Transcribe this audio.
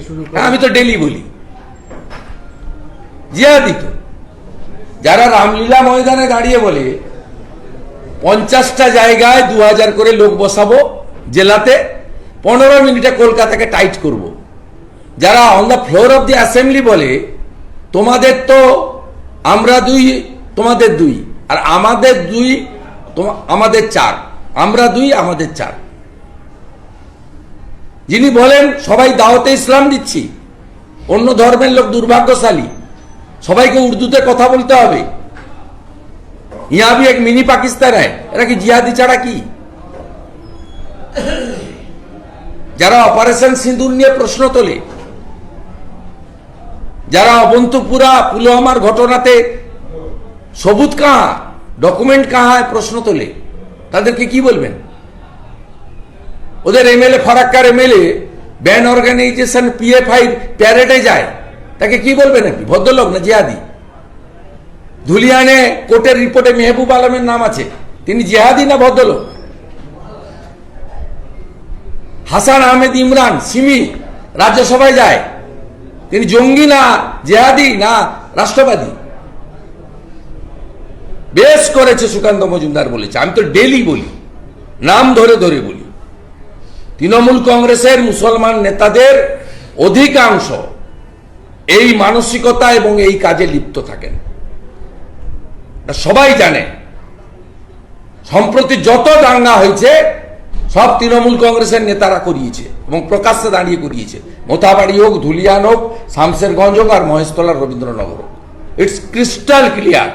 শুরু করে আমি তো ডেলি বলি জিহাদি তো, যারা রামলীলা ময়দানে দাঁড়িয়ে বলে 50টা জায়গায় 2000 করে লোক বসাবো জেলাতে, 15 মিনিটে কলকাতাকে টাইট করব, যারা on the floor of the assembly বলে তোমাদের তো আমরা 2 তোমাদের 2 আর আমাদের 2 আমাদের 4, আমরা 2 আমাদের 4, যিনি বলেন সবাই দাওয়াতে ইসলাম দিচ্ছি, অন্য ধর্মের লোক দুর্ভাগ্যশালী, সবাইকে উর্দুতে কথা বলতে হবে, ইয়া ভি এক মিনি পাকিস্তান হ্যায়, এরা কি জিহাদি ছাড়া কি? যারা অপারেশন সিঁদুর নিয়ে প্রশ্ন তোলে, যারা অবন্তপুরা পুলওয়ামার ঘটনাতে সবুত কাহা, ডকুমেন্ট কাহা প্রশ্ন তোলে, তাদেরকে কি বলবেন? ওদের এমএলএ ফারাক্কার এমএলএ ব্যান অর্গানাইজেশন PFI প্যারেডে যায়, তাকে কি বলবেন? নাকি ভদ্রলোক না জিহাদি? ধুলিয়ানে কোর্টের রিপোর্টে মেহবুব আলমের নাম আছে, তিনি জিহাদি না ভদ্রলোক? হাসান আহমেদ ইমরান সিমি রাজ্যসভায় যায়, তিনি জঙ্গি না জিহাদি না রাষ্ট্রবাদী? বেশ করেছে সুকান্ত মজুমদার বলেছে, আমি তো ডেলি বলি, নাম ধরে ধরে বলি, তৃণমূল কংগ্রেসের মুসলমান নেতাদের অধিকাংশ এই মানসিকতা এবং এই কাজে লিপ্ত থাকেন, সবাই জানে। সম্প্রতি যত দাঙ্গা হয়েছে সব তৃণমূল কংগ্রেসের নেতারা করিয়েছে এবং প্রকাশ্যে দাঁড়িয়ে করিয়েছে, মোথাবাড়ি হোক, ধুলিয়ান হোক, শামসেরগঞ্জ হোক আর মহেশতলার রবীন্দ্রনগর হোক, ইটস ক্রিস্টাল ক্লিয়ার।